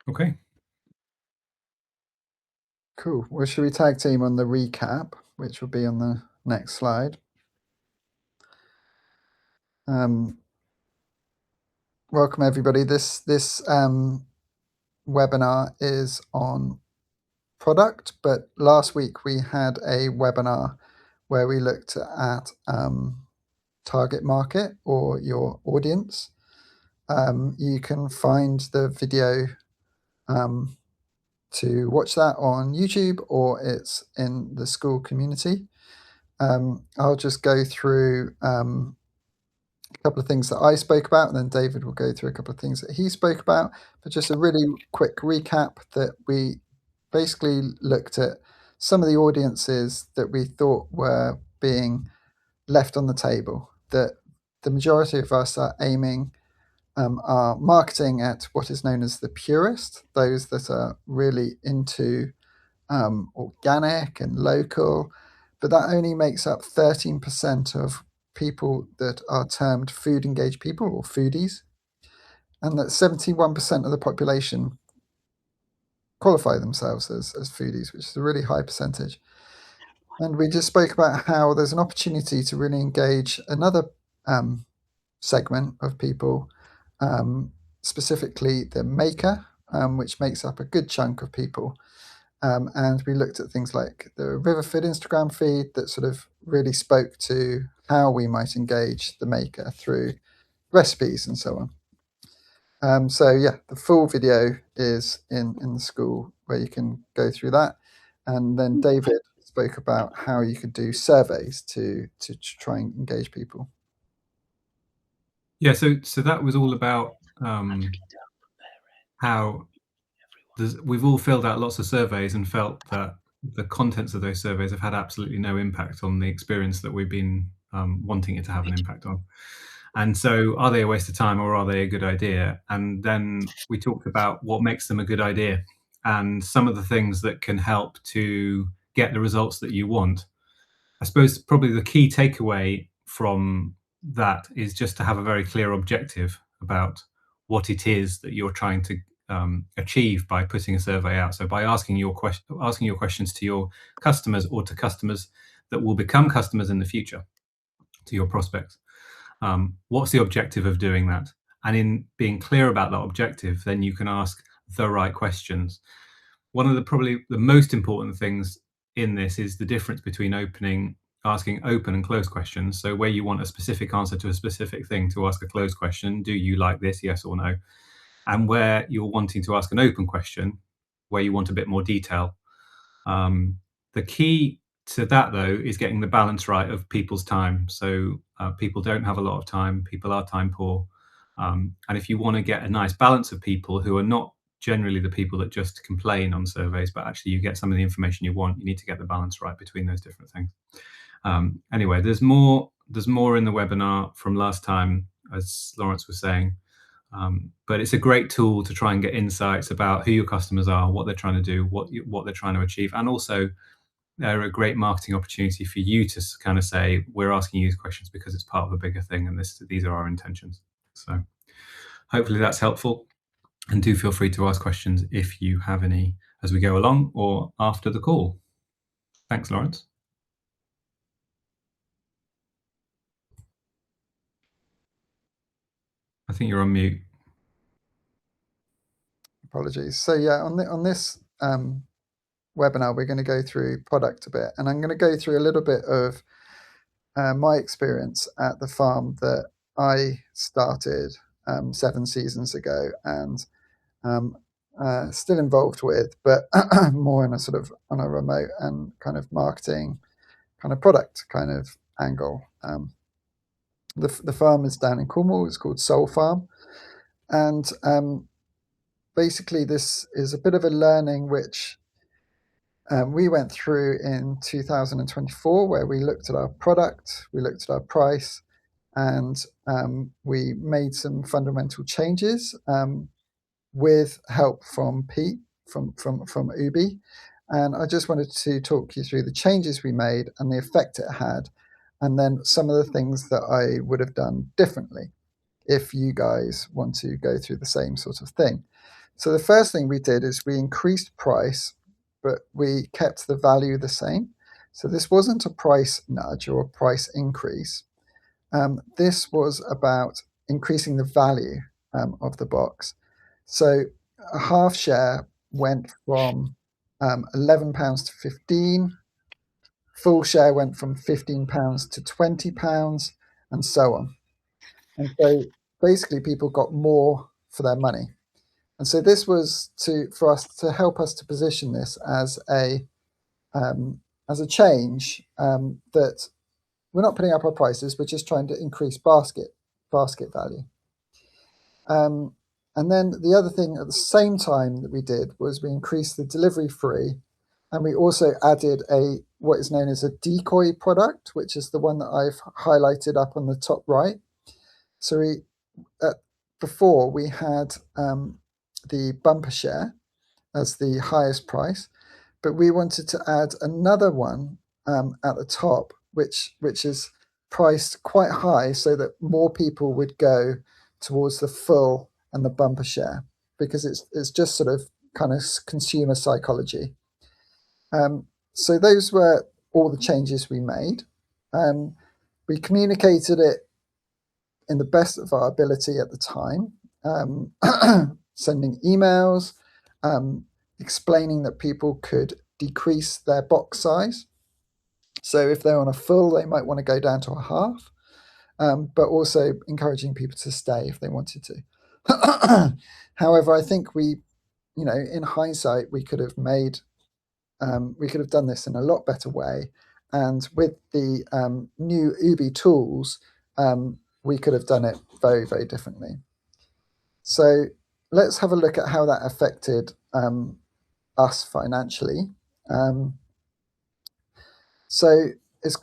Okay. Cool. Well, should we tag team on the recap, which will be on the next slide? Welcome everybody. This webinar is on product, but last week we had a webinar where we looked at target market or your audience. You can find the video to watch that on YouTube, or it's in the school community. I'll just go through a couple of things that I spoke about, and then David will go through a couple of things that he spoke about. But just a really quick recap that we basically looked at some of the audiences that we thought were being left on the table, that the majority of us are aiming are marketing at what is known as the purist, those that are really into organic and local, but that only makes up 13% of people that are termed food engaged people or foodies, and that 71% of the population qualify themselves as foodies, which is a really high percentage. And we just spoke about how there's an opportunity to really engage another segment of people, specifically the maker, which makes up a good chunk of people. And we looked at things like the Riverford Instagram feed that sort of really spoke to how we might engage the maker through recipes and so on. So yeah, the full video is in the school where you can go through that. And then David spoke about how you could do surveys to try and engage people. Yeah, so that was all about how we've all filled out lots of surveys and felt that the contents of those surveys have had absolutely no impact on the experience that we've been wanting it to have an impact on. And so are they a waste of time or are they a good idea? And then we talked about what makes them a good idea and some of the things that can help to get the results that you want. I suppose probably the key takeaway from that is just to have a very clear objective about what it is that you're trying to achieve by putting a survey out. So by asking your questions to your customers or to customers that will become customers in the future, to your prospects. What's the objective of doing that? And in being clear about that objective, then you can ask the right questions. One of the probably the most important things in this is the difference between asking open and closed questions. So where you want a specific answer to a specific thing, to ask a closed question, do you like this, yes or no? And where you're wanting to ask an open question, where you want a bit more detail. The key to that, though, is getting the balance right of people's time. So people don't have a lot of time, people are time poor. And if you want to get a nice balance of people who are not generally the people that just complain on surveys, but actually you get some of the information you want, you need to get the balance right between those different things. Anyway, there's more in the webinar from last time, as Lawrence was saying. But it's a great tool to try and get insights about who your customers are, what they're trying to do, what they're trying to achieve, and also they're a great marketing opportunity for you to kind of say, we're asking you these questions because it's part of a bigger thing, and these are our intentions. So hopefully that's helpful, and do feel free to ask questions if you have any as we go along or after the call. Thanks, Lawrence. I think you're on mute. Apologies. So yeah, on this webinar, we're going to go through product a bit, and I'm going to go through a little bit of my experience at the farm that I started 7 seasons ago, and still involved with, but more in a sort of on a remote and kind of marketing, kind of product kind of angle. The farm is down in Cornwall. It's called Soul Farm, and basically this is a bit of a learning which we went through in 2024, where we looked at our product, we looked at our price, and we made some fundamental changes with help from Pete from Ubi. And I just wanted to talk you through the changes we made and the effect it had, and then some of the things that I would have done differently if you guys want to go through the same sort of thing. So the first thing we did is we increased price, but we kept the value the same. So this wasn't a price nudge or a price increase. This was about increasing the value of the box. So a half share went from £11 to 15. Full share went from £15 to £20, and so on. And so basically, people got more for their money. And so this was for us to help us to position this as a change, that we're not putting up our prices, we're just trying to increase basket value. And then the other thing at the same time that we did was we increased the delivery free, and we also added what is known as a decoy product, which is the one that I've highlighted up on the top right. So before we had the bumper share as the highest price, but we wanted to add another one at the top, which is priced quite high, so that more people would go towards the full and the bumper share, because it's just sort of kind of consumer psychology. So those were all the changes we made. We communicated it in the best of our ability at the time, sending emails, explaining that people could decrease their box size. So if they're on a full, they might want to go down to a half, but also encouraging people to stay if they wanted to. However, I think in hindsight, we could have done this in a lot better way. And with the new Ubi tools, we could have done it very, very differently. So let's have a look at how that affected us financially. So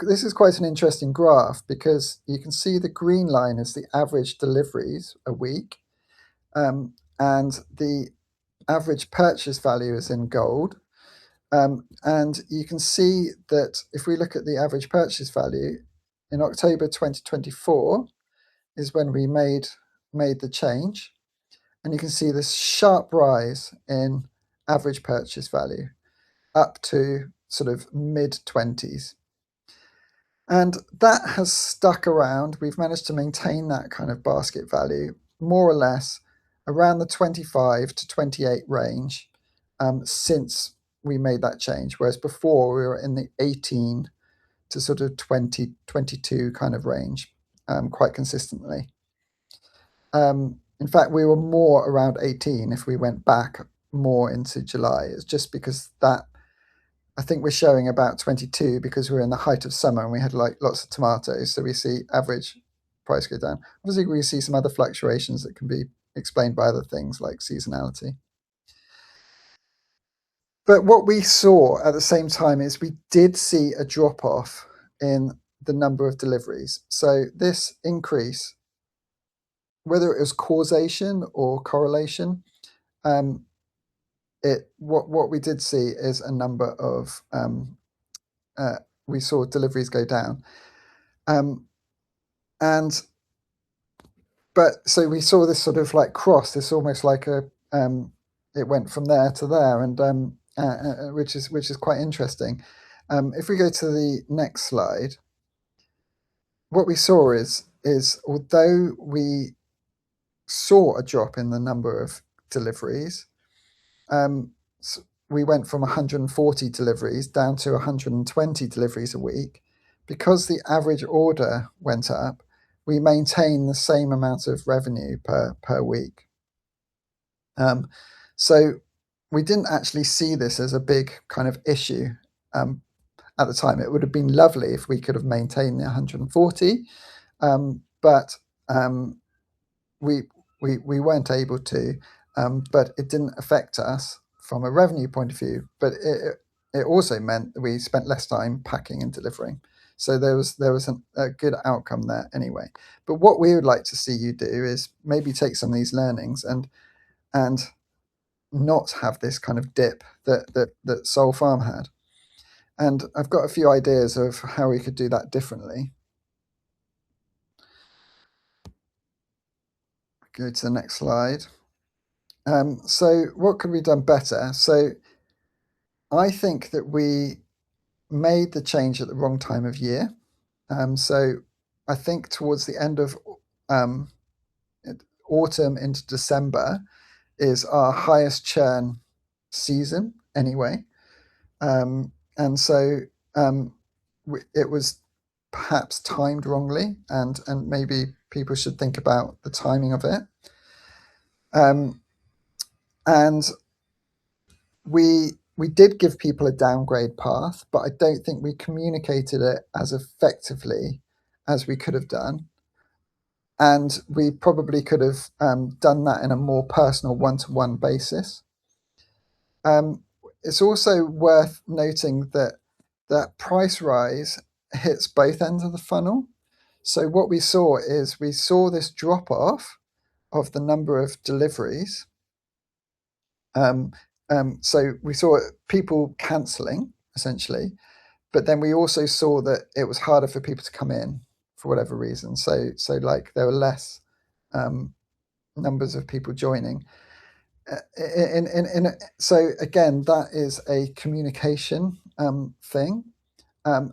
this is quite an interesting graph, because you can see the green line is the average deliveries a week, and the average purchase value is in gold. And you can see that if we look at the average purchase value in October 2024 is when we made the change, and you can see this sharp rise in average purchase value up to sort of mid 20s. And that has stuck around. We've managed to maintain that kind of basket value more or less around the 25 to 28 range since we made that change, whereas before we were in the 18 to sort of 20, 22 kind of range quite consistently. In fact, we were more around 18 if we went back more into July. It's just because that, I think we're showing about 22 because we're in the height of summer and we had like lots of tomatoes. So we see average price go down. Obviously, we see some other fluctuations that can be explained by other things like seasonality. But what we saw at the same time is we did see a drop off in the number of deliveries. So this increase, whether it was causation or correlation, what we did see is a number of we saw deliveries go down, but so we saw this sort of like cross, this almost like it went from there to there, and which is quite interesting. If we go to the next slide, what we saw is although we saw a drop in the number of deliveries, we went from 140 deliveries down to 120 deliveries a week. Because the average order went up, we maintain the same amount of revenue per week. So we didn't actually see this as a big kind of issue at the time. It would have been lovely if we could have maintained the 140, but we weren't able to. But it didn't affect us from a revenue point of view. But it also meant that we spent less time packing and delivering. So there was a good outcome there anyway. But what we would like to see you do is maybe take some of these learnings and not have this kind of dip that Soul Farm had. And I've got a few ideas of how we could do that differently. Go to the next slide. So what could we done better? So I think that we made the change at the wrong time of year. So I think towards the end of um, autumn into December is our highest churn season anyway. And so it was perhaps timed wrongly, and maybe people should think about the timing of it. And we did give people a downgrade path, but I don't think we communicated it as effectively as we could have done. And we probably could have done that in a more personal one-to-one basis. It's also worth noting that that price rise hits both ends of the funnel. So what we saw is we saw this drop off of the number of deliveries. So we saw people cancelling essentially, but then we also saw that it was harder for people to come in for whatever reason. So like there were less numbers of people joining. So again, that is a communication thing.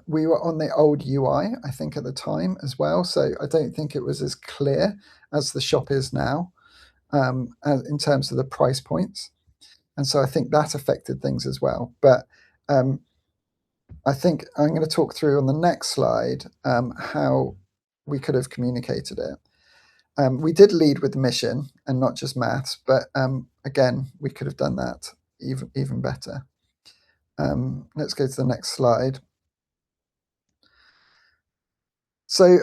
We were on the old UI, I think, at the time as well. So I don't think it was as clear as the shop is now in terms of the price points. And so I think that affected things as well. But I think I'm going to talk through on the next slide how we could have communicated it. We did lead with the mission and not just maths, but again, we could have done that even better. Let's go to the next slide. So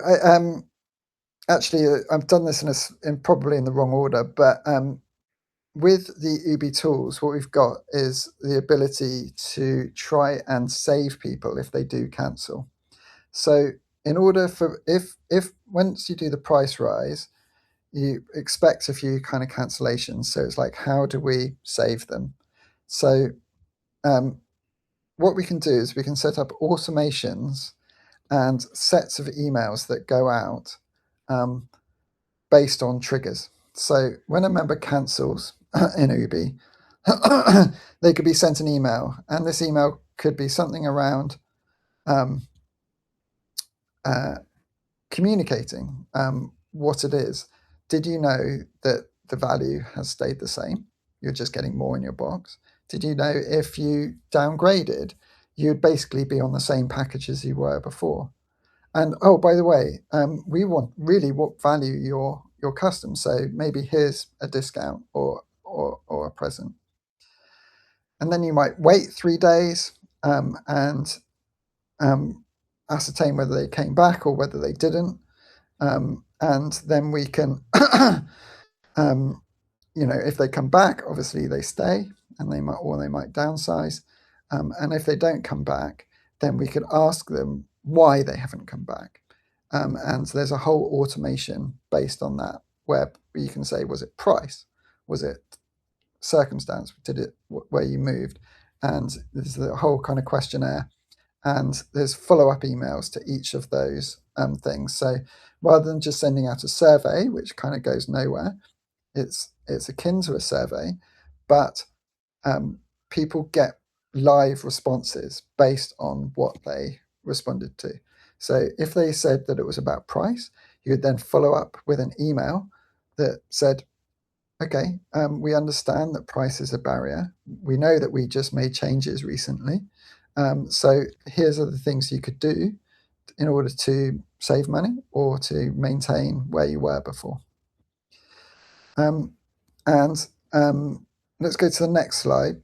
actually, I've done this in probably in the wrong order, but with the Ubi tools, what we've got is the ability to try and save people if they do cancel. So in order for if once you do the price rise, you expect a few kind of cancellations. So it's like, how do we save them? So what we can do is we can set up automations and sets of emails that go out based on triggers. So when a member cancels in Ubi, they could be sent an email, and this email could be something around communicating what it is. Did you know that the value has stayed the same? You're just getting more in your box. Did you know if you downgraded, you'd basically be on the same package as you were before? And oh, by the way, we want really what value your custom. So maybe here's a discount or a present. And then you might wait 3 days and ascertain whether they came back or whether they didn't. And then we can, if they come back, obviously they stay, and they might downsize. And if they don't come back, then we could ask them why they haven't come back. And there's a whole automation based on that, where you can say, was it price? Was it circumstance? Did it where you moved? And there's a whole kind of questionnaire, and there's follow-up emails to each of those things. So rather than just sending out a survey, which kind of goes nowhere, it's akin to a survey, but people get live responses based on what they responded to. So if they said that it was about price, you would then follow up with an email that said, okay, we understand that price is a barrier. We know that we just made changes recently. So here's other things you could do in order to save money or to maintain where you were before. And let's go to the next slide.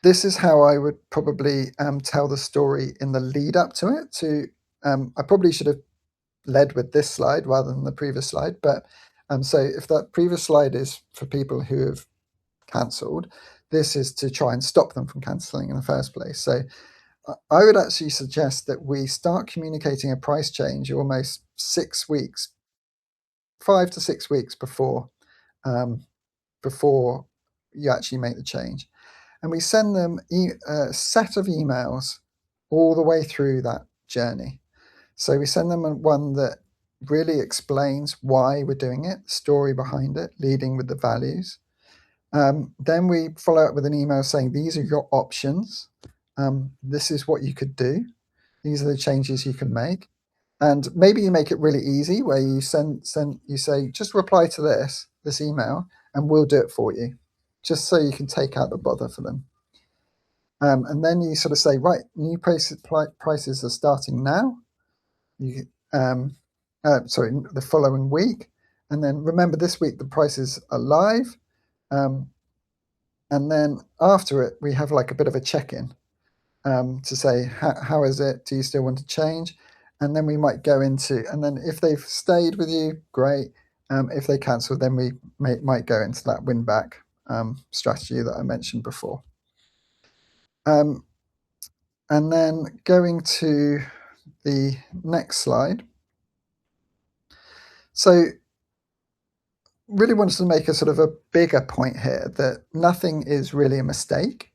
This is how I would probably tell the story in the lead up to it. I probably should have led with this slide rather than the previous slide. But so if that previous slide is for people who have cancelled, this is to try and stop them from cancelling in the first place. So I would actually suggest that we start communicating a price change almost 6 weeks, 5 to 6 weeks before you actually make the change. And we send them a set of emails all the way through that journey. So we send them one that really explains why we're doing it, story behind it, leading with the values. Then we follow up with an email saying, these are your options. This is what you could do. These are the changes you can make. And maybe you make it really easy where you you say, just reply to this email, and we'll do it for you, just so you can take out the bother for them. And then you sort of say, right, new prices are starting now. You, sorry, the following week. And then remember, this week the prices are live. And then after it, we have like a bit of a check-in to say, how is it? Do you still want to change? And then we might go into, and then if they've stayed with you, great. If they cancel, then we might go into that win back strategy that I mentioned before. And then going to the next slide. So really wanted to make a sort of a bigger point here that nothing is really a mistake,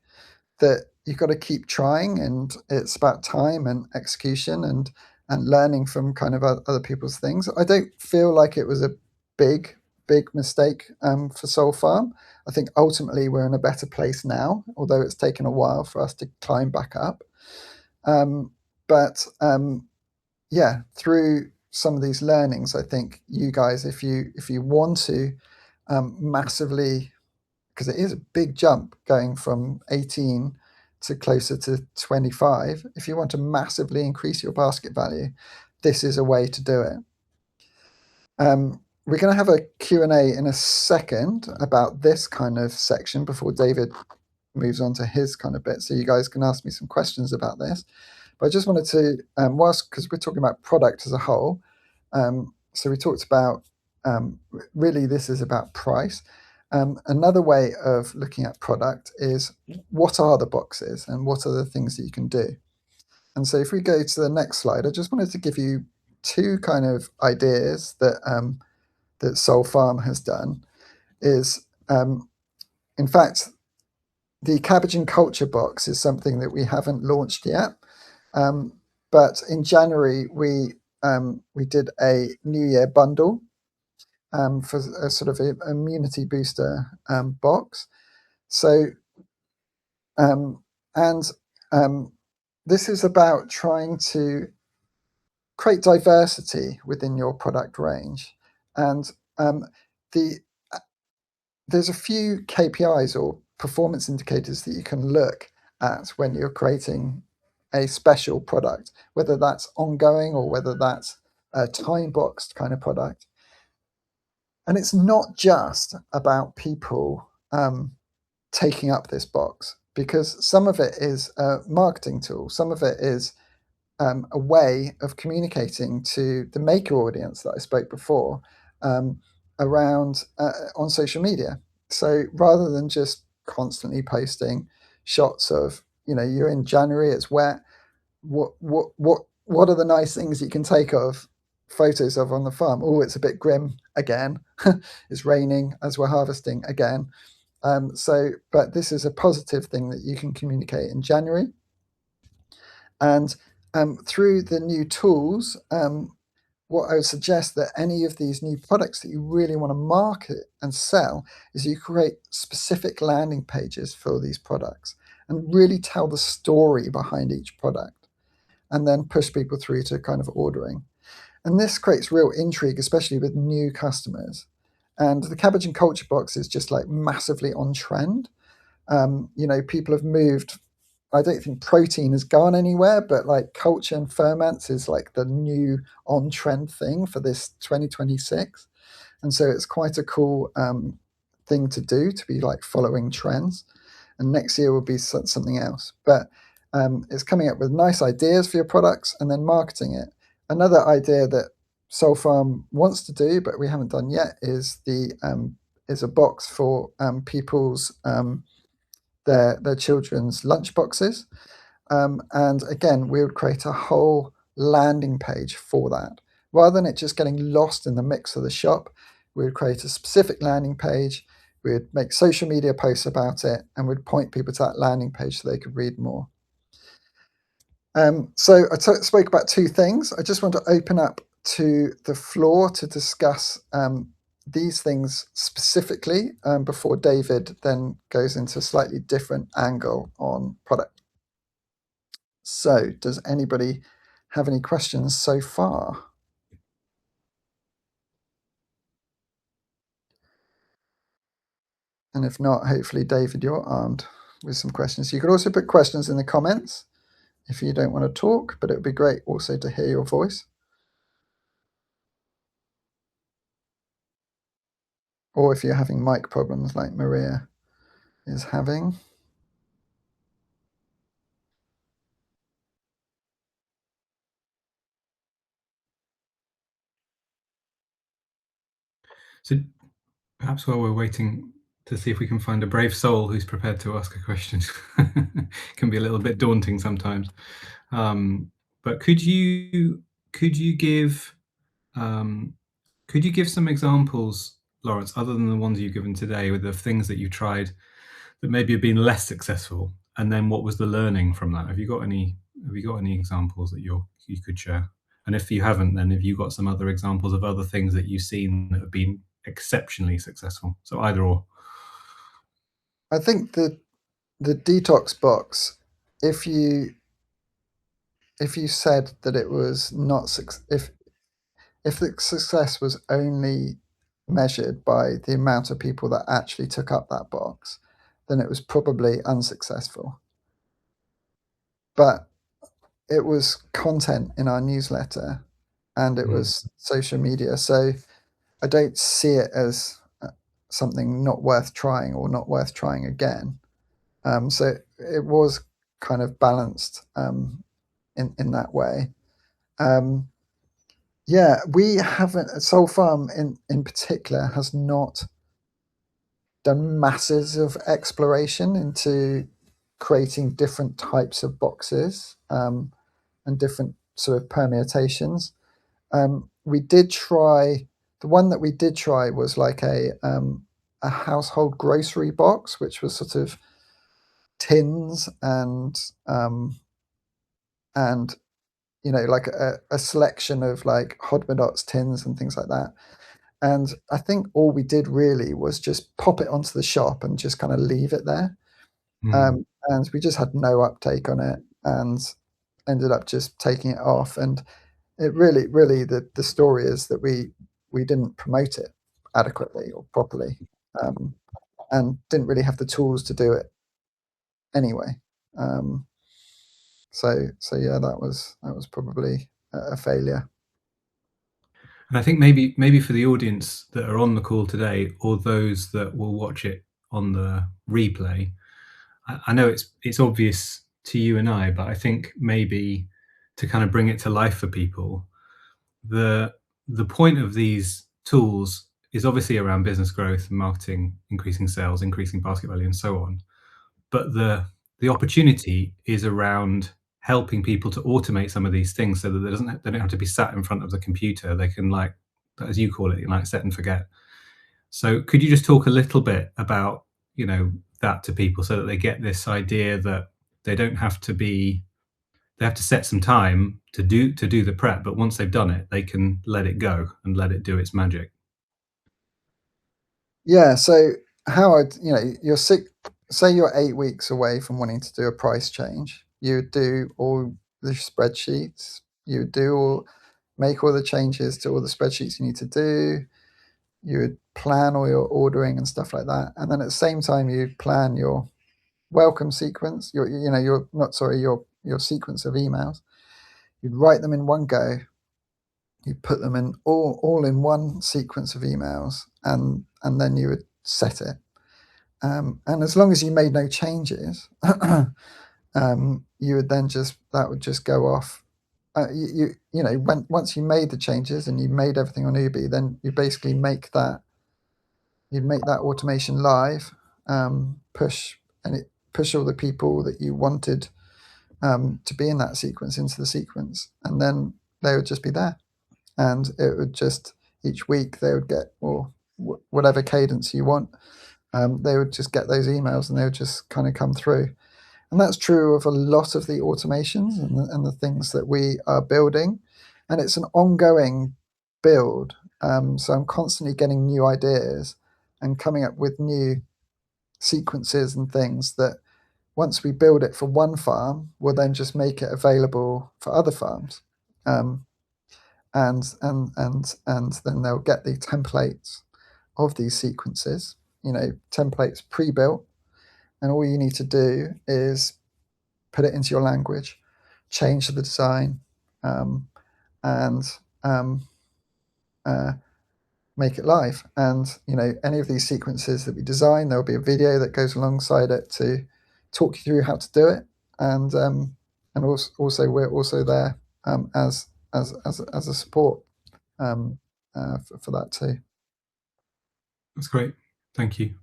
that you've got to keep trying, and it's about time and execution and learning from kind of other people's things. I don't feel like it was a big mistake for Soul Farm. I think ultimately we're in a better place now, although it's taken a while for us to climb back up. But yeah, through some of these learnings, I think you guys, if you want to massively, because it is a big jump going from 18 to closer to 25, if you want to massively increase your basket value, this is a way to do it. We're going to have a Q&A in a second about this kind of section before David moves on to his kind of bit, so you guys can ask me some questions about this. But I just wanted to, because we're talking about product as a whole, so we talked about, really this is about price. Another way of looking at product is, what are the boxes and what are the things that you can do? And so if we go to the next slide, I just wanted to give you two kind of ideas that that Soul Farm has done. Is in fact, the cabbage and culture box is something that we haven't launched yet. But in January, we did a New Year bundle for a sort of a immunity booster box. So, this is about trying to create diversity within your product range. And there's a few KPIs or performance indicators that you can look at when you're creating a special product, whether that's ongoing or whether that's a time boxed kind of product. And it's not just about people taking up this box, because some of it is a marketing tool, some of it is a way of communicating to the maker audience that I spoke before around on social media. So rather than just constantly posting shots of, you're in January, it's wet, what are the nice things you can take of photos of on the farm? Oh, it's a bit grim again. It's raining as we're harvesting again. But this is a positive thing that you can communicate in January. And through the new tools, what I would suggest that any of these new products that you really want to market and sell is you create specific landing pages for these products and really tell the story behind each product, and then push people through to kind of ordering. And this creates real intrigue, especially with new customers. And the cabbage and culture box is just like massively on trend. People have moved. I don't think protein has gone anywhere, but like culture and ferments is like the new on trend thing for this 2026. And so it's quite a cool thing to do, to be like following trends. And next year will be something else. But it's coming up with nice ideas for your products and then marketing it. Another idea that Soul Farm wants to do, but we haven't done yet, is a box for people's their children's lunch boxes. And again, we would create a whole landing page for that. Rather than it just getting lost in the mix of the shop, we would create a specific landing page. We would make social media posts about it, and we'd point people to that landing page so they could read more. So I spoke about two things. I just want to open up to the floor to discuss these things specifically before David then goes into a slightly different angle on product. So, does anybody have any questions so far? And if not, hopefully, David, you're armed with some questions. You could also put questions in the comments if you don't want to talk, but it would be great also to hear your voice. Or if you're having mic problems like Maria is having. So perhaps while we're waiting to see if we can find a brave soul who's prepared to ask a question, can be a little bit daunting sometimes. But could you give some examples, Lawrence, other than the ones you've given today, with the things that you tried that maybe have been less successful, and then what was the learning from that? Have you got any examples that you could share? And if you haven't, then have you got some other examples of other things that you've seen that have been exceptionally successful? So either or. I think the detox box, if you said that it was not if the success was only measured by the amount of people that actually took up that box, then it was probably unsuccessful. But it was content in our newsletter and it was social media. So I don't see it as something not worth trying or not worth trying again. So it was kind of balanced in that way. Yeah, we haven't. Soul Farm in particular has not done masses of exploration into creating different types of boxes and different sort of permutations. We did try. The one that we did try was like a household grocery box, which was sort of tins and like a selection of like Hodmedot's tins and things like that. And I think all we did really was just pop it onto the shop and just kind of leave it there. And we just had no uptake on it and ended up just taking it off. And it really the story is that we didn't promote it adequately or properly, and didn't really have the tools to do it anyway. So yeah, that was probably a failure. And I think maybe for the audience that are on the call today, or those that will watch it on the replay, I know it's obvious to you and I, but I think maybe to kind of bring it to life for people, the point of these tools is obviously around business growth, marketing, increasing sales, increasing basket value, and so on. But the opportunity is around helping people to automate some of these things so that they don't have to be sat in front of the computer. They can, like, as you call it, like, set and forget. So could you just talk a little bit about, that to people so that they get this idea that they don't have to be they have to set some time to do the prep, but once they've done it, they can let it go and let it do its magic. Yeah. So how you're sick. Say you're 8 weeks away from wanting to do a price change. You would do all the spreadsheets. You would make all the changes to all the spreadsheets you need to do. You would plan all your ordering and stuff like that, and then at the same time you plan your welcome sequence. Your sequence of emails. You'd write them in one go. You put them in all in one sequence of emails, and then you would set it. And as long as you made no changes, you would then that would just go off. Once you made the changes and you made everything on Ubi, then you basically make that automation live, push all the people that you wanted to be in that sequence into the sequence, and then they would just be there, and it would just each week they would get, or whatever cadence you want, they would just get those emails and they would just kind of come through. And that's true of a lot of the automations and the things that we are building. and it's an ongoing build. So I'm constantly getting new ideas and coming up with new sequences and things that once we build it for one farm, we'll then just make it available for other farms. Um, and then they'll get the templates of these sequences, templates pre-built, and all you need to do is put it into your language, change the design, and uh, make it live. And any of these sequences that we design, there'll be a video that goes alongside it to talk you through how to do it. And also we're also there as a support for that too. That's great. Thank you.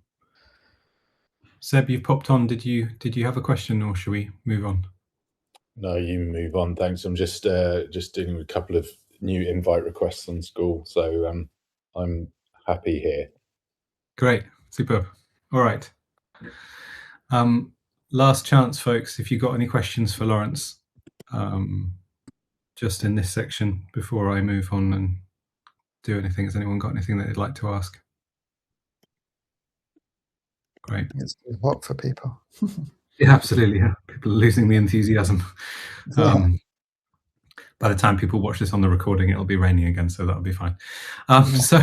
Seb, you've popped on. Did you have a question, or should we move on? No, you move on. Thanks. I'm just dealing with a couple of new invite requests on school, so I'm happy here. Great, superb. All right. Last chance, folks. If you've got any questions for Lawrence, just in this section before I move on and do anything. Has anyone got anything that they'd like to ask? Great. It's too hot for people. Yeah, absolutely. Yeah. People are losing the enthusiasm. Yeah. By the time people watch this on the recording, it'll be raining again, so that'll be fine. So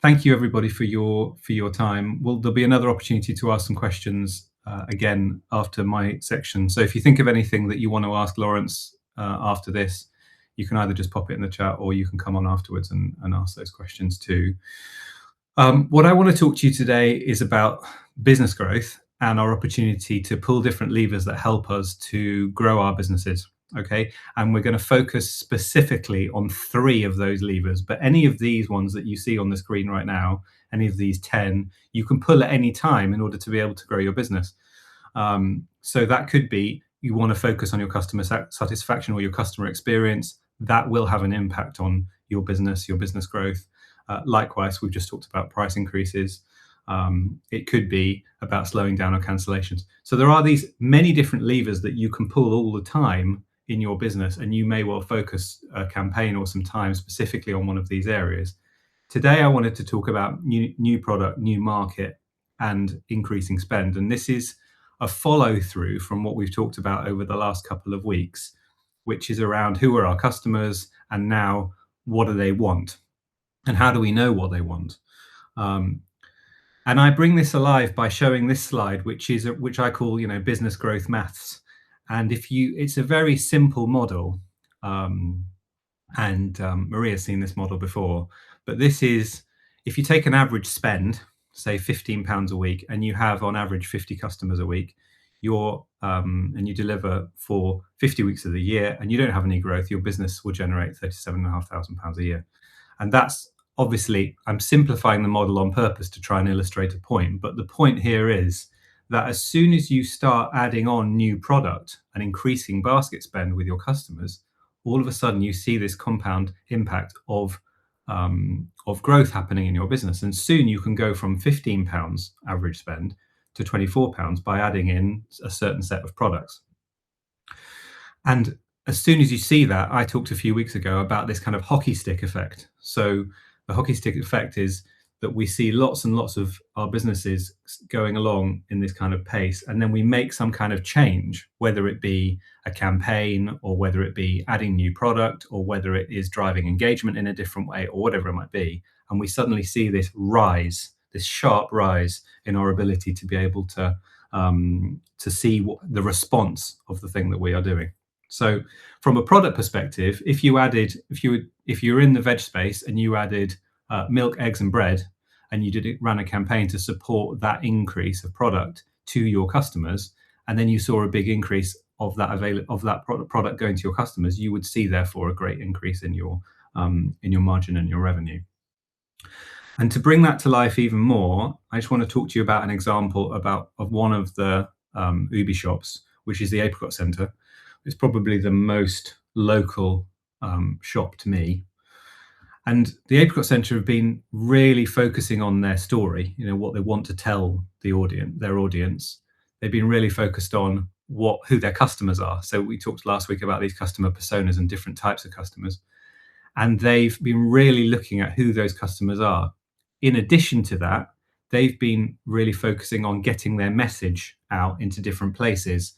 thank you everybody for your time. There'll be another opportunity to ask some questions again after my section. So if you think of anything that you want to ask Lawrence after this, you can either just pop it in the chat or you can come on afterwards and ask those questions too. What I want to talk to you today is about business growth and our opportunity to pull different levers that help us to grow our businesses. Okay, and we're going to focus specifically on 3 of those levers, but any of these ones that you see on the screen right now, any of these 10, you can pull at any time in order to be able to grow your business. So that could be you want to focus on your customer satisfaction or your customer experience. That will have an impact on your business growth. Likewise, we've just talked about price increases. It could be about slowing down on cancellations. So there are these many different levers that you can pull all the time in your business, and you may well focus a campaign or some time specifically on one of these areas. Today, I wanted to talk about new product, new market, and increasing spend. And this is a follow through from what we've talked about over the last couple of weeks, which is around who are our customers and now what do they want and how do we know what they want. And I bring this alive by showing this slide, which I call, business growth maths. And it's a very simple model. Maria's seen this model before, but this is, if you take an average spend, say £15 a week, and you have on average 50 customers a week, and you deliver for 50 weeks of the year, and you don't have any growth, your business will generate £37,500 a year. And that's obviously, I'm simplifying the model on purpose to try and illustrate a point. But the point here is that as soon as you start adding on new product and increasing basket spend with your customers, all of a sudden you see this compound impact of growth happening in your business. And soon you can go from £15 average spend to £24 by adding in a certain set of products. And as soon as you see that, I talked a few weeks ago about this kind of hockey stick effect. So the hockey stick effect is that we see lots and lots of our businesses going along in this kind of pace, and then we make some kind of change, whether it be a campaign or whether it be adding new product or whether it is driving engagement in a different way or whatever it might be. And we suddenly see this rise, this sharp rise in our ability to be able to see the response of the thing that we are doing. So from a product perspective, if you're in the veg space and you added milk, eggs, and bread, and you ran a campaign to support that increase of product to your customers, and then you saw a big increase of that product going to your customers, you would see therefore a great increase in your margin and your revenue. And to bring that to life even more, I just want to talk to you about an example of one of the Ubi shops, which is the Apricot Centre. It's probably the most local shop to me. And the Apricot Centre have been really focusing on their story, what they want to tell their audience. They've been really focused on who their customers are. So we talked last week about these customer personas and different types of customers, and they've been really looking at who those customers are. In addition to that, they've been really focusing on getting their message out into different places.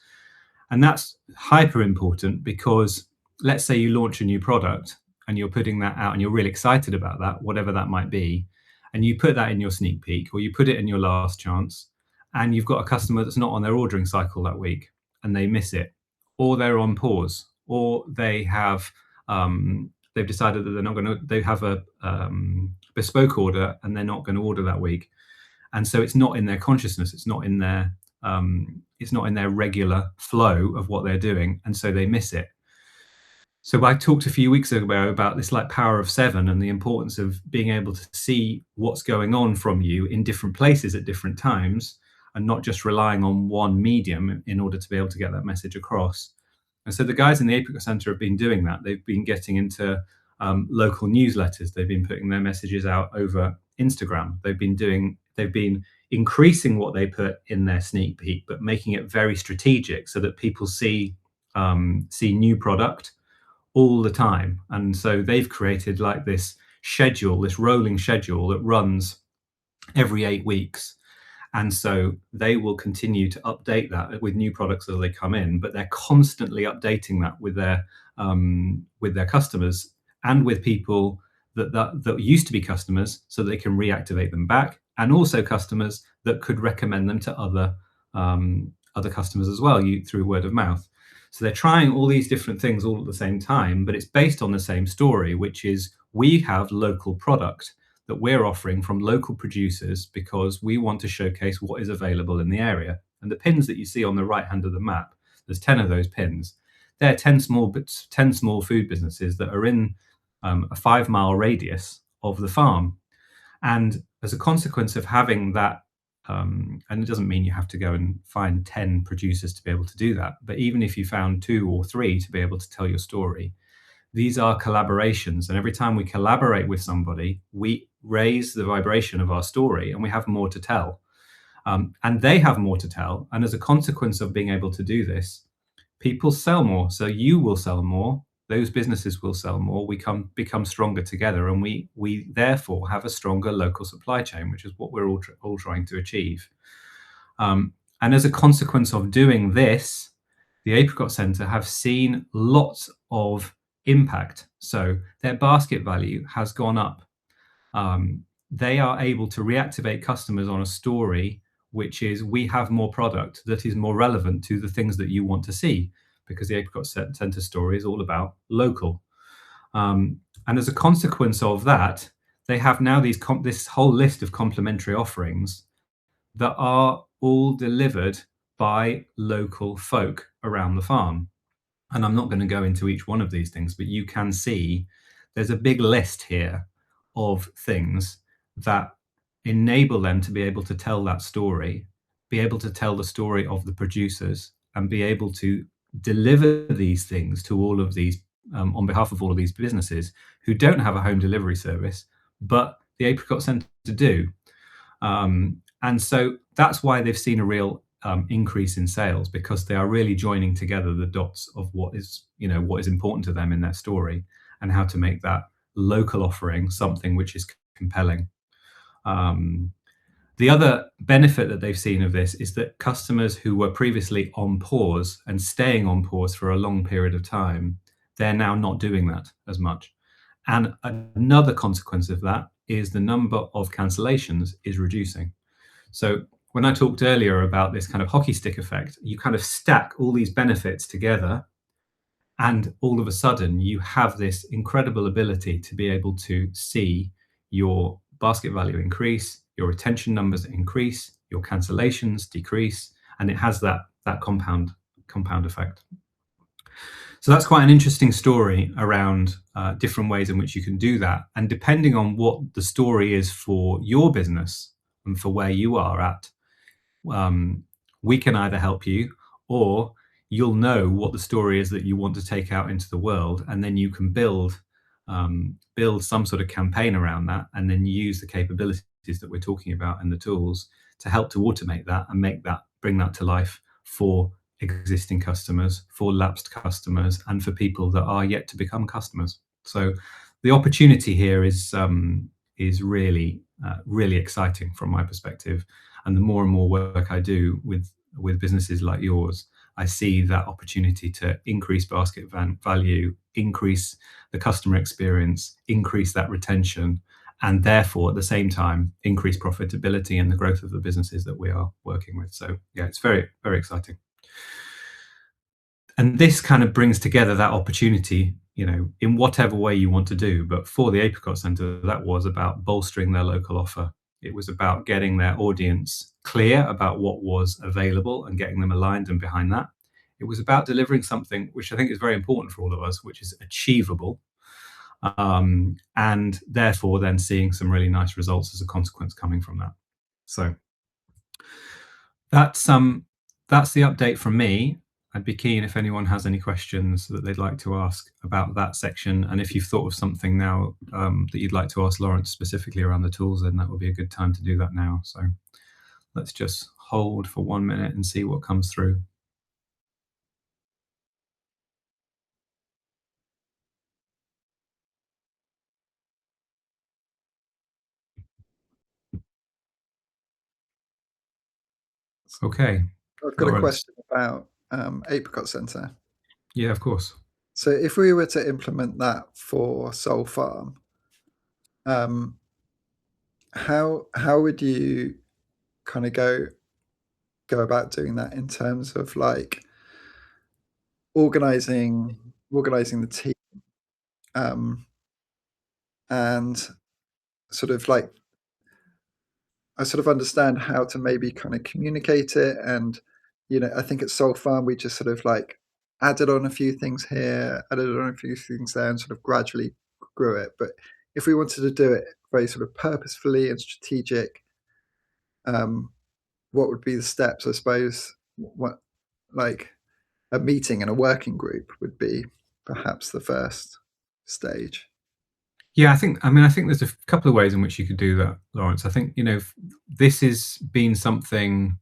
And that's hyper important because let's say you launch a new product and you're putting that out and you're really excited about that, whatever that might be, and you put that in your sneak peek or you put it in your last chance, and you've got a customer that's not on their ordering cycle that week and they miss it, or they're on pause, or they've decided that they're not going to, they have a bespoke order and they're not going to order that week, and so it's not in their consciousness, it's not in their regular flow of what they're doing, and so they miss it. So I talked a few weeks ago about this like power of seven and the importance of being able to see what's going on from you in different places at different times, and not just relying on one medium in order to be able to get that message across. And so the guys in the Apricot Centre have been doing that. They've been getting into local newsletters. They've been putting their messages out over Instagram. They've been increasing what they put in their sneak peek, but making it very strategic so that people see new product all the time. And so they've created like this schedule, this rolling schedule that runs every 8 weeks. And so they will continue to update that with new products as they come in, but they're constantly updating that with their customers and with people that used to be customers, so they can reactivate them back, and also customers that could recommend them to other customers as well, through word of mouth. So they're trying all these different things all at the same time, but it's based on the same story, which is we have local product that we're offering from local producers because we want to showcase what is available in the area. And the pins that you see on the right hand of the map, there's 10 of those pins. They're 10 small food businesses that are in a 5-mile radius of the farm. And as a consequence of having that, and it doesn't mean you have to go and find 10 producers to be able to do that, but even if you found 2 or 3 to be able to tell your story, these are collaborations. And every time we collaborate with somebody, we raise the vibration of our story and we have more to tell. And they have more to tell. And as a consequence of being able to do this, people sell more. So you will sell more. Those businesses will sell more. We become stronger together, and we therefore have a stronger local supply chain, which is what we're all trying to achieve. And as a consequence of doing this, the Apricot Centre have seen lots of impact. So their basket value has gone up. They are able to reactivate customers on a story, which is we have more product that is more relevant to the things that you want to see, because the Apricot Centre story is all about local. And as a consequence of that, they have now this whole list of complementary offerings that are all delivered by local folk around the farm. And I'm not going to go into each one of these things, but you can see there's a big list here of things that enable them to be able to tell that story, be able to tell the story of the producers, and be able to deliver these things to all of these, on behalf of all of these businesses who don't have a home delivery service, but the Apricot Centre do. And so that's why they've seen a real increase in sales, because they are really joining together the dots of what is important to them in their story, and how to make that local offering something which is compelling. The other benefit that they've seen of this is that customers who were previously on pause and staying on pause for a long period of time, they're now not doing that as much. And another consequence of that is the number of cancellations is reducing. So when I talked earlier about this kind of hockey stick effect, you kind of stack all these benefits together, and all of a sudden you have this incredible ability to be able to see your basket value increase, your retention numbers increase, your cancellations decrease, and it has that compound effect. So that's quite an interesting story around different ways in which you can do that. And depending on what the story is for your business and for where you are at, we can either help you, or you'll know what the story is that you want to take out into the world, and then you can build some sort of campaign around that, and then use the capabilities that we're talking about and the tools to help to automate that and bring that to life for existing customers, for lapsed customers, and for people that are yet to become customers. So the opportunity here is really really exciting from my perspective. And the more and more work I do with businesses like yours, I see that opportunity to increase basket value, increase the customer experience, increase that retention, and therefore at the same time increase profitability and the growth of the businesses that we are working with. So yeah, it's very, very exciting. And this kind of brings together that opportunity, in whatever way you want to do. But for the Apricot Centre, that was about bolstering their local offer. It was about getting their audience clear about what was available and getting them aligned and behind that. It was about delivering something which I think is very important for all of us, which is achievable, and therefore then seeing some really nice results as a consequence coming from that. So that's the update from me. I'd be keen if anyone has any questions that they'd like to ask about that section. And if you've thought of something now that you'd like to ask Lawrence specifically around the tools, then that would be a good time to do that now. So let's just hold for 1 minute and see what comes through. Okay. I've got a Lawrence. question about Apricot Centre. Yeah, of course. So if we were to implement that for Soul Farm, how would you kind of go about doing that in terms of like organizing the team, and sort of like I sort of understand how to maybe kind of communicate it. And I think at Soul Farm we just sort of like added on a few things here, added on a few things there, and sort of gradually grew it. But if we wanted to do it very sort of purposefully and strategic, what would be the steps? I suppose what like a meeting and a working group would be perhaps the first stage. Yeah, I think there's a couple of ways in which you could do that, Lawrence. I think, this has been something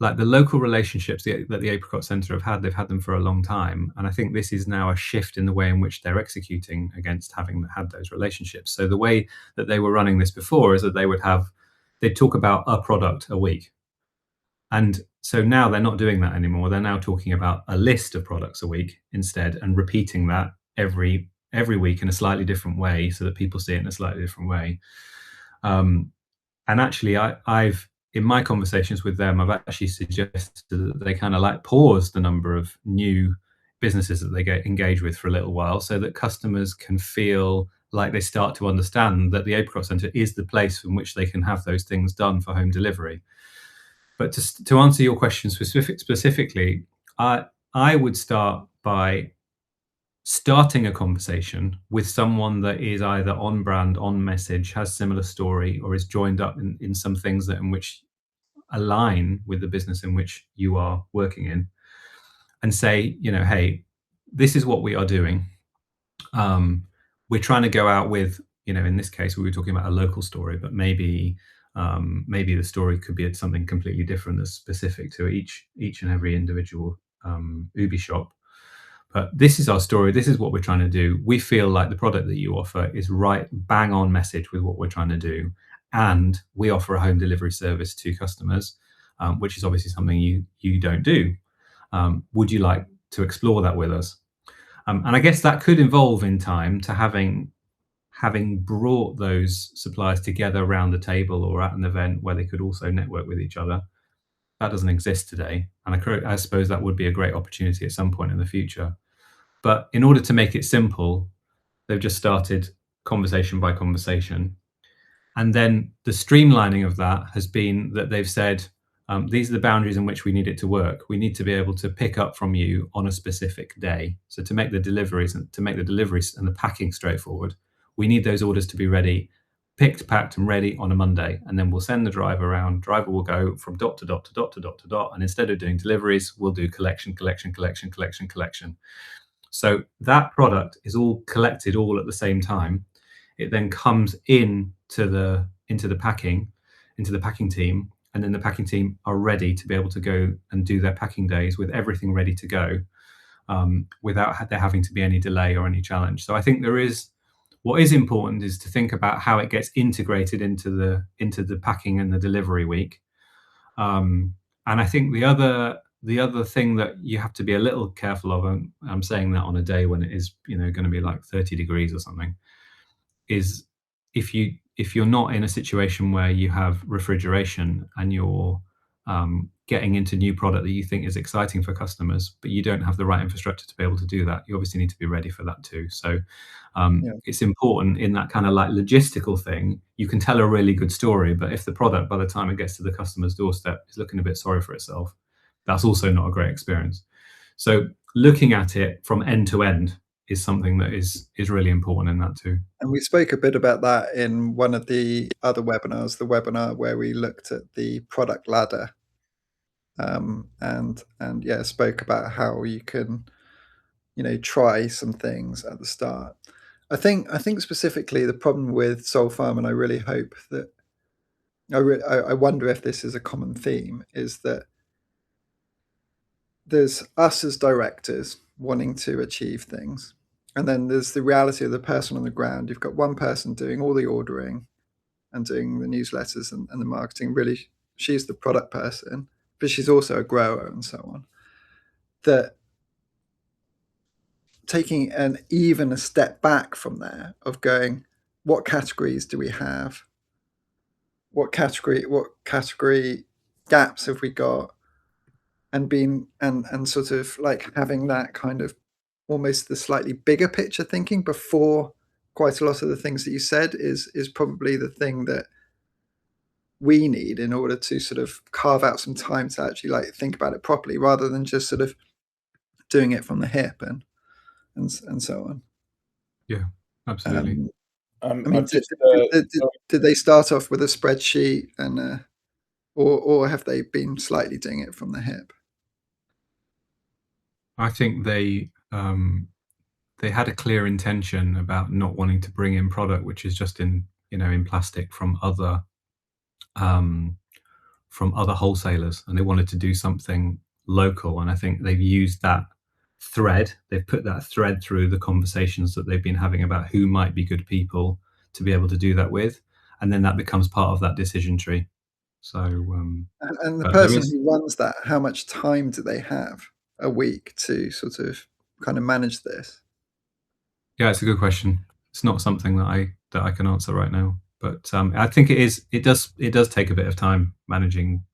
like the local relationships that the Apricot Centre have had, they've had them for a long time. And I think this is now a shift in the way in which they're executing against having had those relationships. So the way that they were running this before is that they'd talk about a product a week. And so now they're not doing that anymore. They're now talking about a list of products a week instead, and repeating that every week in a slightly different way, so that people see it in a slightly different way. And actually, I've in my conversations with them, I've actually suggested that they kind of like pause the number of new businesses that they get engaged with for a little while, so that customers can feel like they start to understand that the Apricot Centre is the place from which they can have those things done for home delivery. But to answer your question specifically, I would start by starting a conversation with someone that is either on brand, on message, has similar story, or is joined up in some things that in which align with the business in which you are working in, and say, hey, this is what we are doing. We're trying to go out with, in this case, we were talking about a local story, but maybe the story could be something completely different that's specific to each and every individual Ubi shop. But this is our story. This is what we're trying to do. We feel like the product that you offer is right bang on message with what we're trying to do. And we offer a home delivery service to customers, which is obviously something you don't do. Would you like to explore that with us? And I guess that could evolve in time to having brought those suppliers together around the table or at an event where they could also network with each other. That doesn't exist today. And I suppose that would be a great opportunity at some point in the future. But in order to make it simple, they've just started conversation by conversation. And then the streamlining of that has been that they've said, these are the boundaries in which we need it to work. We need to be able to pick up from you on a specific day. So to make the deliveries and the packing straightforward, we need those orders to be ready, picked, packed, and ready on a Monday. And then we'll send the driver around. Driver will go from dot to dot to dot to dot to dot. And instead of doing deliveries, we'll do collection. So that product is all collected all at the same time. It then comes into the packing team, and then the packing team are ready to be able to go and do their packing days with everything ready to go, without there having to be any delay or any challenge. So I think what is important is to think about how it gets integrated into the packing and the delivery week. And I think the other thing that you have to be a little careful of, and I'm saying that on a day when it is, going to be like 30 degrees or something, is if you're not in a situation where you have refrigeration and you're getting into new product that you think is exciting for customers, but you don't have the right infrastructure to be able to do that, you obviously need to be ready for that too. So Yeah. it's important in that kind of like logistical thing. You can tell a really good story, but if the product by the time it gets to the customer's doorstep is looking a bit sorry for itself, that's also not a great experience. So looking at it from end to end is something that is really important in that too. And we spoke a bit about that in one of the other webinars, the webinar where we looked at the product ladder, and yeah, spoke about how you can, try some things at the start. I think specifically the problem with Soul Farm, and I really hope that I wonder if this is a common theme, is that there's us as directors wanting to achieve things, and then there's the reality of the person on the ground. You've got one person doing all the ordering and doing the newsletters and the marketing. Really, she's the product person, but she's also a grower and so on. That taking even a step back from there of going, what categories do we have? What category gaps have we got? And being and sort of like having that kind of almost the slightly bigger picture thinking before quite a lot of the things that you said is probably the thing that we need in order to sort of carve out some time to actually like think about it properly, rather than just sort of doing it from the hip and so on. Yeah, absolutely. I mean, did they start off with a spreadsheet or have they been slightly doing it from the hip? I think they had a clear intention about not wanting to bring in product which is just in plastic from other wholesalers, and they wanted to do something local. And I think they've used that they've put that thread through the conversations that they've been having about who might be good people to be able to do that with, and then that becomes part of that decision tree. So and the person who runs that, how much time do they have a week to sort of kind of manage this? Yeah, it's a good question. It's not something that I can answer right now, but I think it does take a bit of time managing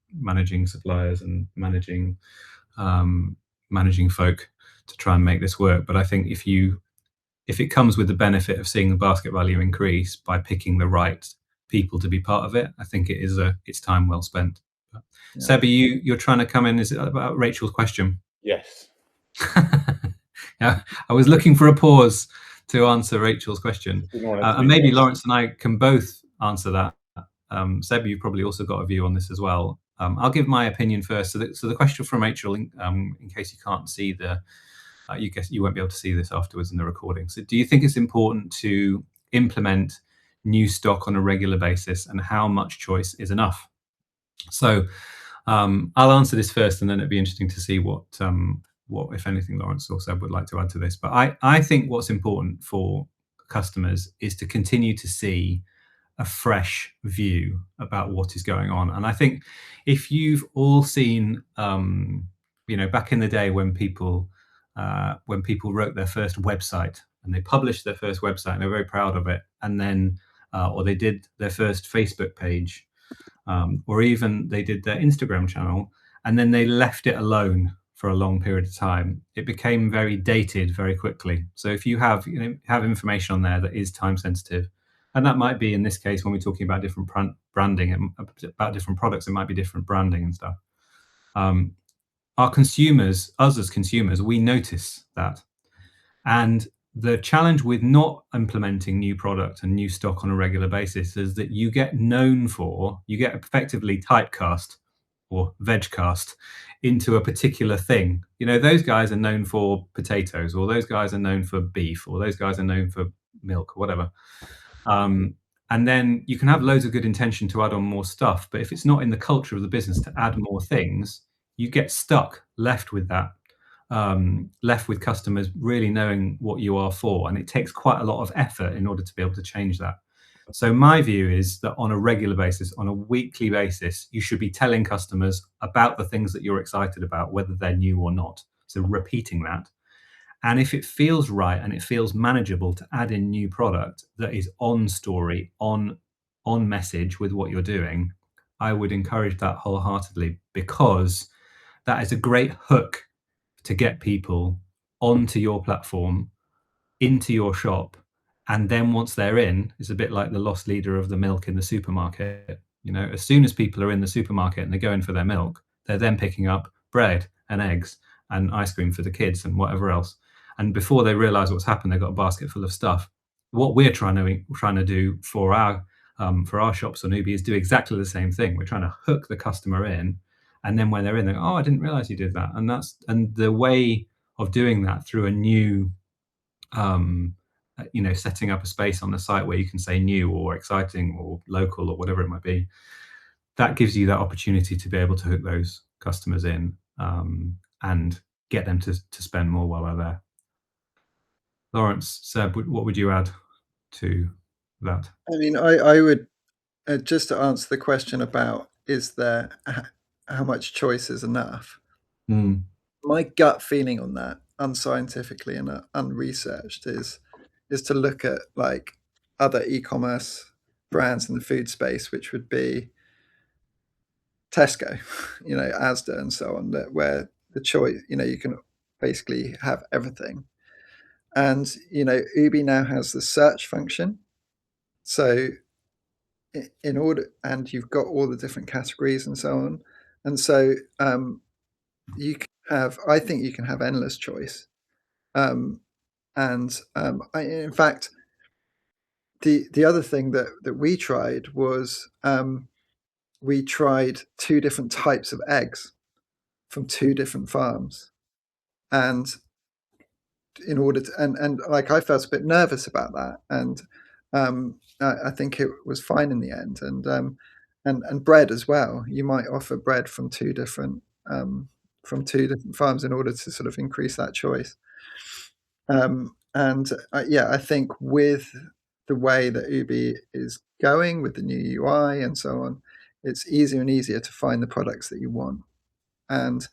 suppliers and managing folk to try and make this work. But I think if it comes with the benefit of seeing the basket value increase by picking the right people to be part of it, I think it's time well spent. But, yeah. Sebi, you're trying to come in. Is it about Rachel's question? Yes. Yeah, I was looking for a pause to answer Rachel's question, and maybe Lawrence and I can both answer that. Seb, you've probably also got a view on this as well. I'll give my opinion first. So the question from Rachel, in case you can't see you won't be able to see this afterwards in the recording. So do you think it's important to implement new stock on a regular basis, and how much choice is enough? So I'll answer this first, and then it'd be interesting to see what, if anything, Lawrence or Seb would like to add to this. But I think what's important for customers is to continue to see a fresh view about what is going on. And I think if you've all seen, back in the day when people wrote their first website and they published their first website and they're very proud of it, and then or they did their first Facebook page, or even they did their Instagram channel, and then they left it alone for a long period of time, it became very dated very quickly. So if you have information on there that is time sensitive, and that might be in this case when we're talking about different branding and about different products, it might be different branding and stuff. Our consumers, us as consumers, we notice that. And the challenge with not implementing new product and new stock on a regular basis is that you get effectively typecast or vegcast into a particular thing. Those guys are known for potatoes, or those guys are known for beef, or those guys are known for milk, or whatever. And then you can have loads of good intention to add on more stuff, but if it's not in the culture of the business to add more things, you get stuck, left with that, left with customers really knowing what you are for, and it takes quite a lot of effort in order to be able to change that. So my view is that on a regular basis, on a weekly basis, you should be telling customers about the things that you're excited about, whether they're new or not. So repeating that. And if it feels right and it feels manageable to add in new product that is on story, on message with what you're doing, I would encourage that wholeheartedly, because that is a great hook to get people onto your platform, into your shop, and then once they're in, it's a bit like the lost leader of the milk in the supermarket. You know, as soon as people are in the supermarket and they go in for their milk, they're then picking up bread and eggs and ice cream for the kids and whatever else. And before they realize what's happened, they've got a basket full of stuff. What we're trying to do for our shops on Ubi is do exactly the same thing. We're trying to hook the customer in, and then when they're in, they go, "Oh, I didn't realize you did that." And the way of doing that through a new setting up a space on the site where you can say new or exciting or local or whatever it might be, that gives you that opportunity to be able to hook those customers in, and get them to spend more while they're there. Lawrence, Seb, what would you add to that? I mean, I would just to answer the question about is there how much choice is enough. Mm. My gut feeling on that, unscientifically and unresearched, is to look at like other e-commerce brands in the food space, which would be Tesco, Asda, and so on, where the choice, you can basically have everything. And Ubi now has the search function, so in order, and you've got all the different categories and so on, and so you can have, I think you can have endless choice. In fact, the other thing that we tried was we tried 2 different types of eggs from 2 different farms, and in order to, and like I felt a bit nervous about that, and I think it was fine in the end, and bread as well. You might offer bread from 2 different farms in order to sort of increase that choice. I think with the way that Ubi is going with the new UI and so on, it's easier and easier to find the products that you want. And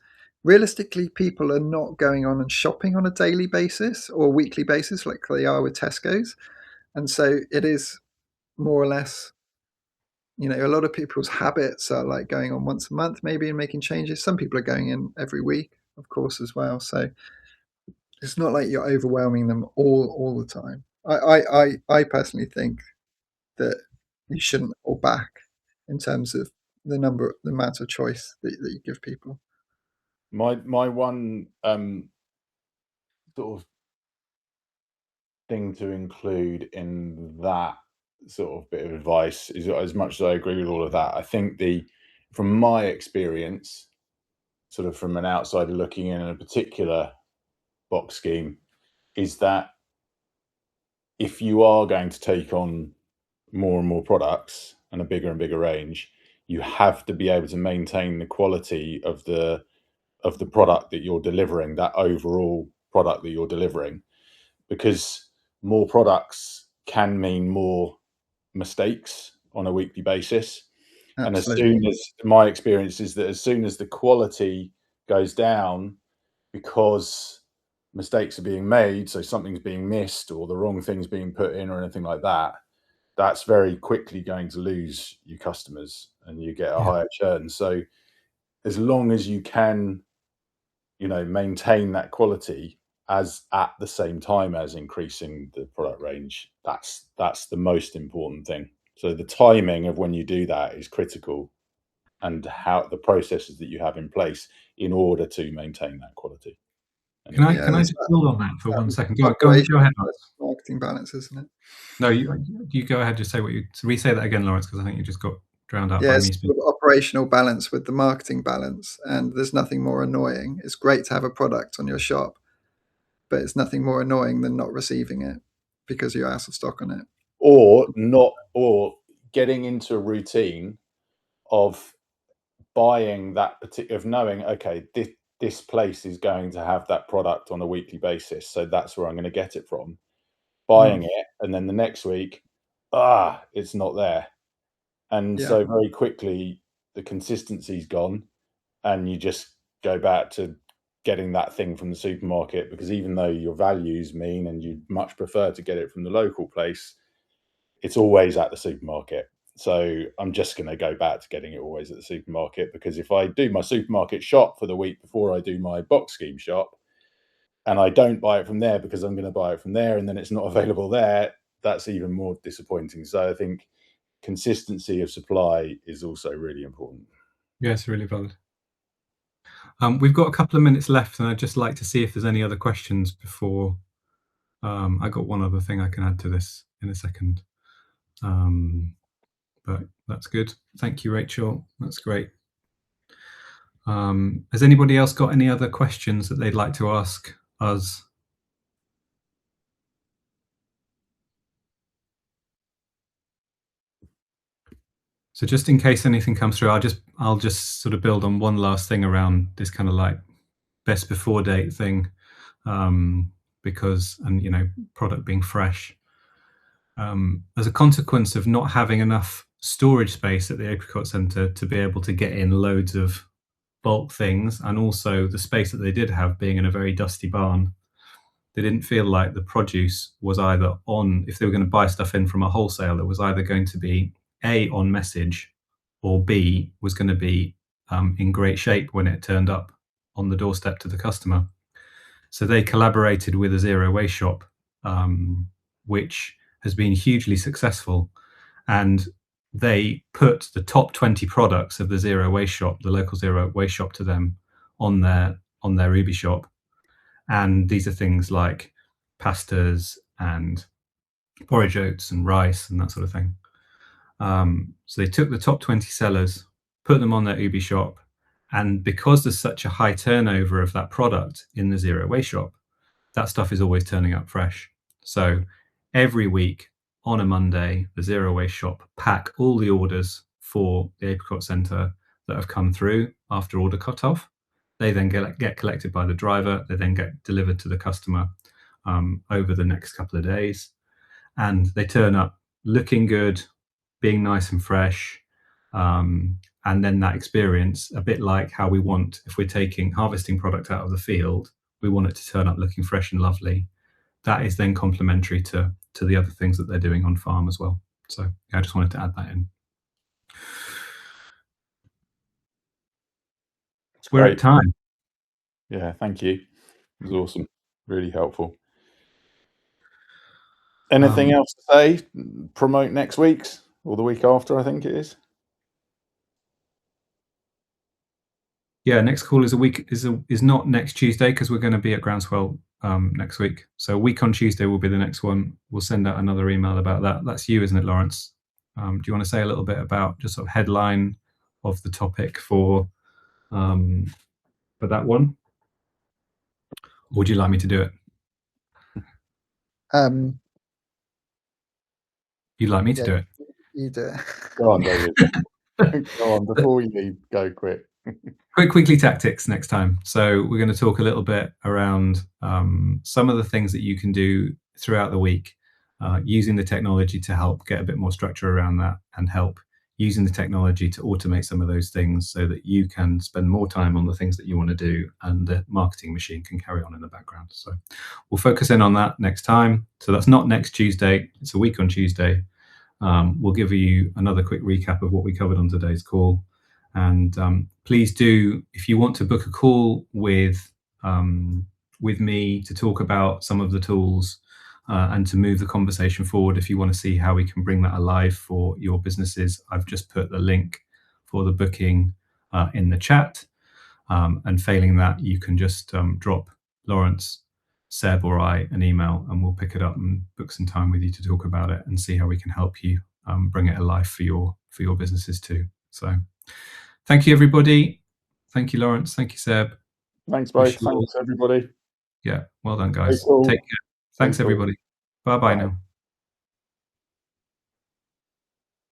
realistically, people are not going on and shopping on a daily basis or weekly basis like they are with Tesco's. And so it is more or less, a lot of people's habits are like going on once a month maybe and making changes. Some people are going in every week, of course, as well. So it's not like you're overwhelming them all the time. I personally think that you shouldn't hold back in terms of the amount of choice that you give people. My one sort of thing to include in that sort of bit of advice is, as much as I agree with all of that, I think from my experience, sort of from an outsider looking in a particular box scheme, is that if you are going to take on more and more products and a bigger and bigger range, you have to be able to maintain the quality of the product that you're delivering, that overall product that you're delivering, because more products can mean more mistakes on a weekly basis. And as Absolutely. soon as, my experience is that as soon as the quality goes down because mistakes are being made, so something's being missed or the wrong thing's being put in or anything like that, that's very quickly going to lose your customers and you get a higher churn. So as long as you can, maintain that quality as at the same time as increasing the product range, that's the most important thing. So the timing of when you do that is critical, and how the processes that you have in place in order to maintain that quality. Can I Anyway, can I There's just build on that for 1 second? Go operation ahead, versus Lawrence. marketing balance, isn't it? No, you go ahead. Just say what you re-say that again, Lawrence, because I think you just got drowned out Yeah, by it's me sort speaking. of operational balance with the marketing balance, and there's nothing more annoying. It's great to have a product on your shop, but it's nothing more annoying than not receiving it because you're out of stock on it. or not or getting into a routine of buying that particular, of knowing, okay, this place is going to have that product on a weekly basis, so that's where I'm going to get it from. Buying it, and then the next week, it's not there, and so very quickly the consistency's gone, and you just go back to getting that thing from the supermarket, because even though your values mean and you'd much prefer to get it from the local place, it's always at the supermarket. So I'm just going to go back to getting it always at the supermarket, because if I do my supermarket shop for the week before I do my box scheme shop, and I don't buy it from there because I'm going to buy it from there, and then it's not available there, that's even more disappointing. So I think consistency of supply is also really important. Yeah, it's really valid. We've got a couple of minutes left, and I'd just like to see if there's any other questions before. I got one other thing I can add to this in a second. But that's good. Thank you, Rachel. That's great. Has anybody else got any other questions that they'd like to ask us? So just in case anything comes through, I'll just sort of build on one last thing around this kind of like best before date thing, because, and product being fresh. As a consequence of not having enough storage space at the Apricot Centre to be able to get in loads of bulk things, and also the space that they did have being in a very dusty barn, they didn't feel like the produce was either on, if they were going to buy stuff in from a wholesaler, was either going to be A, on message, or B, was going to be in great shape when it turned up on the doorstep to the customer. So they collaborated with a zero waste shop, which has been hugely successful. And they put the top 20 products of the zero waste shop, the local zero waste shop, to them on their Ubi shop. And these are things like pastas and porridge oats and rice and that sort of thing. So they took the top 20 sellers, put them on their Ubi shop, and because there's such a high turnover of that product in the zero waste shop, that stuff is always turning up fresh. So every week on a Monday, the zero waste shop pack all the orders for the Apricot Centre that have come through after order cutoff. They then get collected by the driver. They then get delivered to the customer over the next couple of days. And they turn up looking good, being nice and fresh. And then that experience, a bit like how we want, if we're harvesting product out of the field, we want it to turn up looking fresh and lovely. That is then complementary to the other things that they're doing on farm as well. So yeah, I just wanted to add that in. We're at time. Yeah, thank you. It was awesome. Really helpful. Anything else to say? Promote next week's or the week after, I think it is. Yeah, next call is not next Tuesday, because we're going to be at Groundswell next week. So a week on Tuesday will be the next one. We'll send out another email about that. That's you, isn't it, Lawrence? Do you want to say a little bit about just sort of headline of the topic for that one? Or would you like me to do it? You'd like me to do it? You do it. Go on, David. Go on, before we leave, go quick. Quick weekly tactics next time. So we're going to talk a little bit around some of the things that you can do throughout the week, using the technology to help get a bit more structure around that, and help using the technology to automate some of those things so that you can spend more time on the things that you want to do, and the marketing machine can carry on in the background. So we'll focus in on that next time. So that's not next Tuesday, it's a week on Tuesday. We'll give you another quick recap of what we covered on today's call. And please do, if you want to book a call with me to talk about some of the tools and to move the conversation forward, if you want to see how we can bring that alive for your businesses, I've just put the link for the booking in the chat. And failing that, you can just drop Lawrence, Seb, or I an email, and we'll pick it up and book some time with you to talk about it and see how we can help you bring it alive for your businesses too. So thank you, everybody. Thank you, Lawrence. Thank you, Seb. Thanks, both. Thanks, everybody. Yeah, well done, guys. Cool. Take care. Thanks, everybody. Bye-bye now.